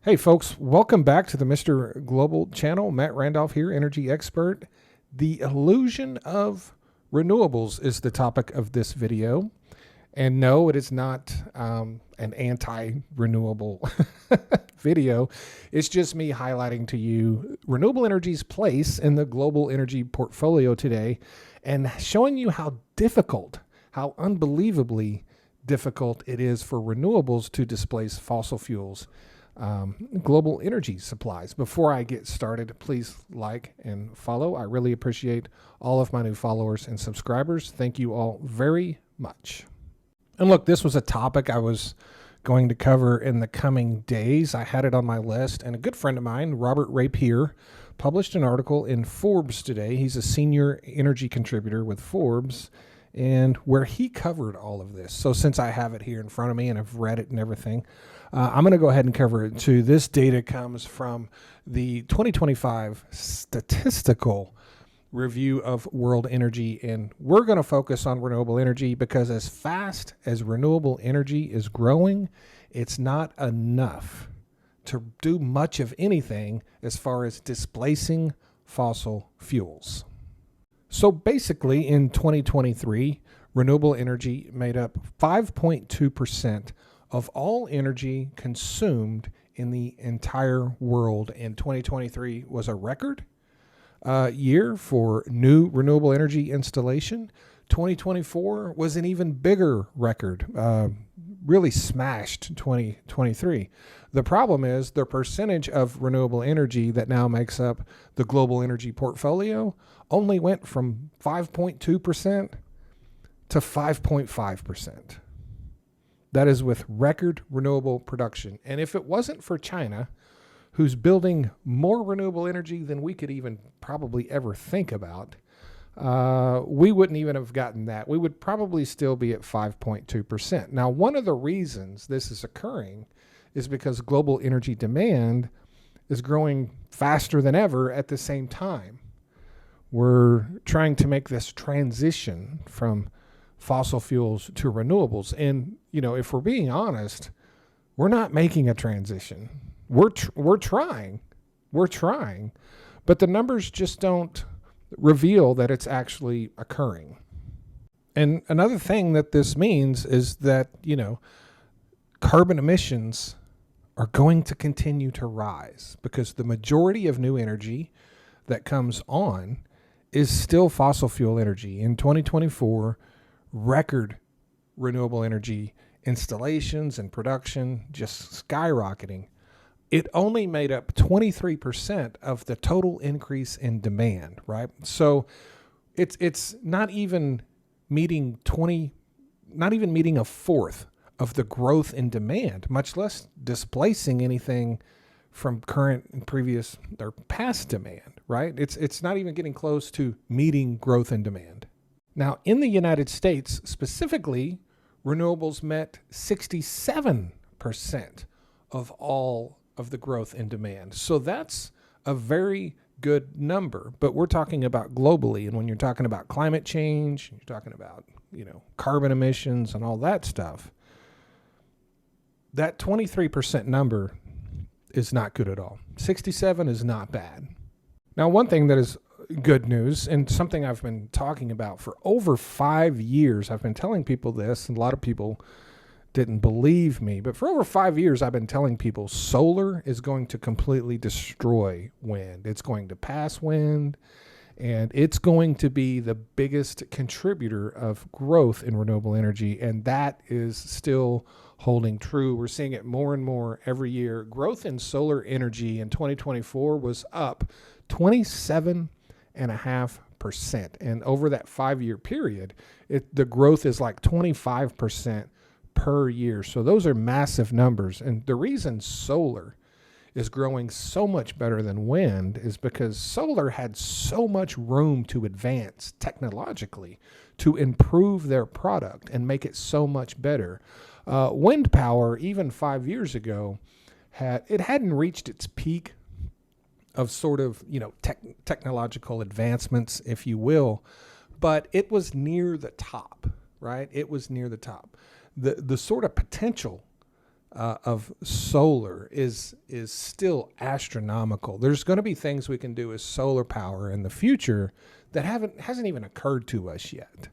Hey folks, welcome back to the Mr. Global channel. Matt Randolph here, energy expert. The illusion of renewables is the topic of this video. And no, it is not an anti-renewable video. It's just me highlighting to you renewable energy's place in the global energy portfolio today and showing you how difficult, how unbelievably difficult it is for renewables to displace fossil fuels. Global energy supplies. Before I get started, please like and follow. I really appreciate all of my new followers and subscribers. Thank you all very much. And look, this was a topic I was going to cover in the coming days. I had it on my list, and a good friend of mine, Robert Rapier, published an article in Forbes today. He's a senior energy contributor with Forbes, and where he covered all of this. So since I have it here in front of me and I've read it and everything, I'm going to go ahead and cover it too. This data comes from the 2025 statistical review of world energy, and we're going to focus on renewable energy because as fast as renewable energy is growing, it's not enough to do much of anything as far as displacing fossil fuels. So basically in 2023, renewable energy made up 5.2% of all energy consumed in the entire world. And 2023 was a record year for new renewable energy installation. 2024 was an even bigger record, really smashed 2023. The problem is the percentage of renewable energy that now makes up the global energy portfolio only went from 5.2% to 5.5%. That is with record renewable production. And if it wasn't for China, who's building more renewable energy than we could even probably ever think about, we wouldn't even have gotten that. We would probably still be at 5.2%. Now, one of the reasons this is occurring is because global energy demand is growing faster than ever at the same time. We're trying to make this transition from fossil fuels to renewables. And, you know, if we're being honest, we're not making a transition. We're trying, but the numbers just don't reveal that it's actually occurring. And another thing that this means is that, you know, carbon emissions are going to continue to rise because the majority of new energy that comes on is still fossil fuel energy. In 2024, record renewable energy installations and production just skyrocketing. It only made up 23% of the total increase in demand, right? So it's not even meeting a fourth of the growth in demand, much less displacing anything from current and previous or past demand, right? It's not even getting close to meeting growth in demand. Now, in the United States specifically, renewables met 67% of all of the growth in demand. So that's a very good number, but we're talking about globally. And when you're talking about climate change, you're talking about, you know, carbon emissions and all that stuff, that 23% number is not good at all. 67 is not bad. Now, one thing that is good news and something I've been talking about for over 5 years, I've been telling people this, and a lot of people didn't believe me, but for over 5 years, I've been telling people solar is going to completely destroy wind. It's going to pass wind, and it's going to be the biggest contributor of growth in renewable energy, and that is still holding true. We're seeing it more and more every year. Growth in solar energy in 2024 was up 27.5%, and over that 5-year period, the growth is like 25% per year. So those are massive numbers. And the reason solar is growing so much better than wind is because solar had so much room to advance technologically to improve their product and make it so much better. Wind power, even 5 years ago, hadn't reached its peak of sort of, you know, technological advancements, if you will, but it was near the top, right? It was near the top. The sort of potential of solar is still astronomical. There's going to be things we can do with solar power in the future that hasn't even occurred to us yet.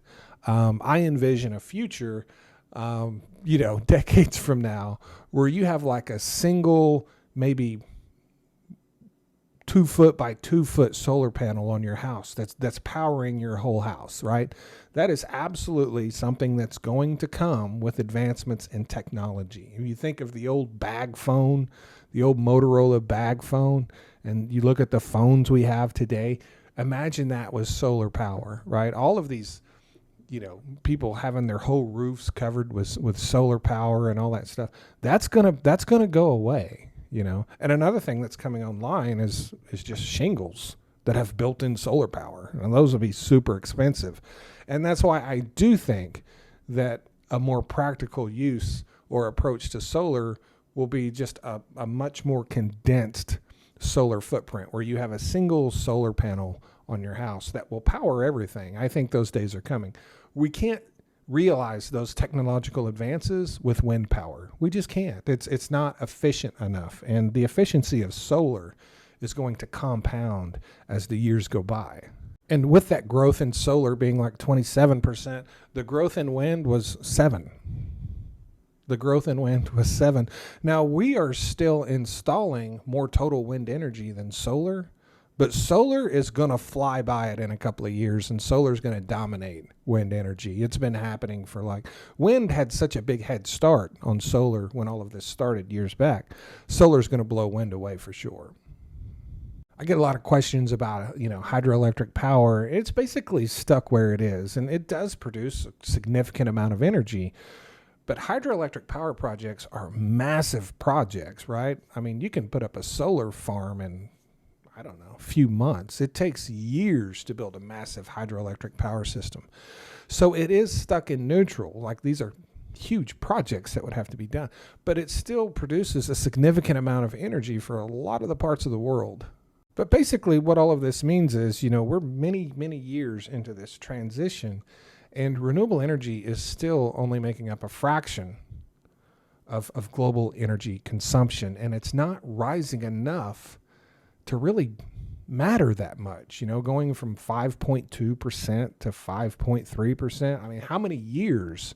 I envision a future, decades from now, where you have like a single, maybe 2 foot by 2 foot solar panel on your house that's powering your whole house, right? That is absolutely something that's going to come with advancements in technology. If you think of the old bag phone, the old Motorola bag phone, and you look at the phones we have today, imagine that was solar power, right? All of these, people having their whole roofs covered with solar power and all that stuff, that's gonna go away. And another thing that's coming online is just shingles that have built-in solar power, and those will be super expensive. And that's why I do think that a more practical use or approach to solar will be just a much more condensed solar footprint, where you have a single solar panel on your house that will power everything. I think those days are coming. We can't realize those technological advances with wind power. We just can't. It's not efficient enough. And the efficiency of solar is going to compound as the years go by. And with that growth in solar being like 27%, the growth in wind was 7. The growth in wind was 7. Now, we are still installing more total wind energy than solar, but solar is going to fly by it in a couple of years, and solar is going to dominate wind energy. It's been happening for wind had such a big head start on solar when all of this started years back. Solar is going to blow wind away for sure. I get a lot of questions about, hydroelectric power. It's basically stuck where it is, and it does produce a significant amount of energy. But hydroelectric power projects are massive projects, right? I mean, you can put up a solar farm in, a few months. It takes years to build a massive hydroelectric power system. So it is stuck in neutral. Like, these are huge projects that would have to be done, but it still produces a significant amount of energy for a lot of the parts of the world. But basically what all of this means is, we're many, many years into this transition, and renewable energy is still only making up a fraction of global energy consumption, and it's not rising enough to really matter that much, going from 5.2% to 5.3%. I mean, how many years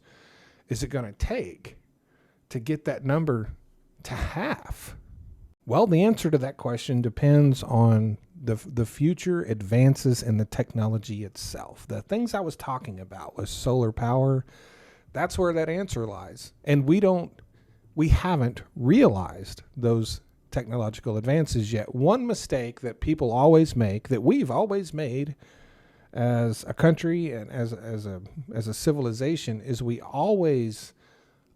is it going to take to get that number to half? Well, the answer to that question depends on the future advances in the technology itself. The things I was talking about with solar power, that's where that answer lies. And we haven't realized those technological advances yet. One mistake that people always make, that we've always made as a country and as a civilization, is we always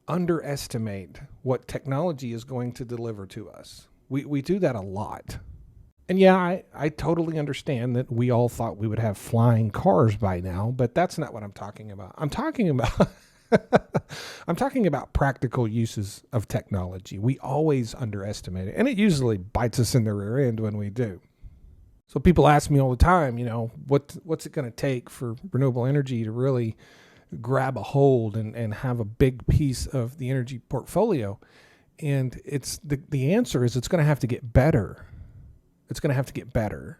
underestimate what technology is going to deliver to us. We do that a lot. And yeah, I totally understand that we all thought we would have flying cars by now, but that's not what I'm talking about. I'm talking about practical uses of technology. We always underestimate it, and it usually bites us in the rear end when we do. So people ask me all the time, what's it going to take for renewable energy to really grab a hold and have a big piece of the energy portfolio? And it's the answer is it's going to have to get better. It's going to have to get better.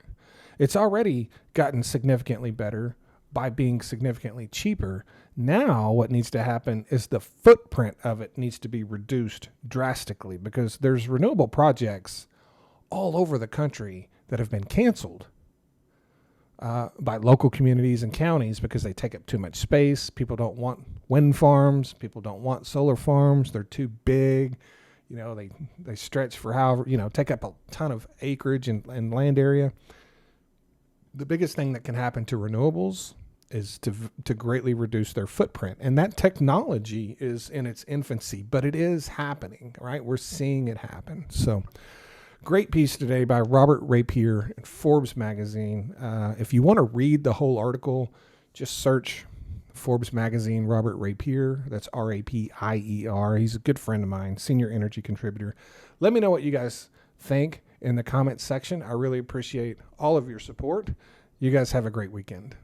It's already gotten significantly better by being significantly cheaper. Now what needs to happen is the footprint of it needs to be reduced drastically, because there's renewable projects all over the country that have been canceled by local communities and counties because they take up too much space. People don't want wind farms. People don't want solar farms. They're too big. They stretch for take up a ton of acreage and land area. The biggest thing that can happen to renewables is to greatly reduce their footprint. And that technology is in its infancy, but it is happening, right? We're seeing it happen. So great piece today by Robert Rapier in Forbes magazine. If you want to read the whole article, just search Forbes magazine, Robert Rapier. That's Rapier. He's a good friend of mine, senior energy contributor. Let me know what you guys think in the comments section. I really appreciate all of your support. You guys have a great weekend.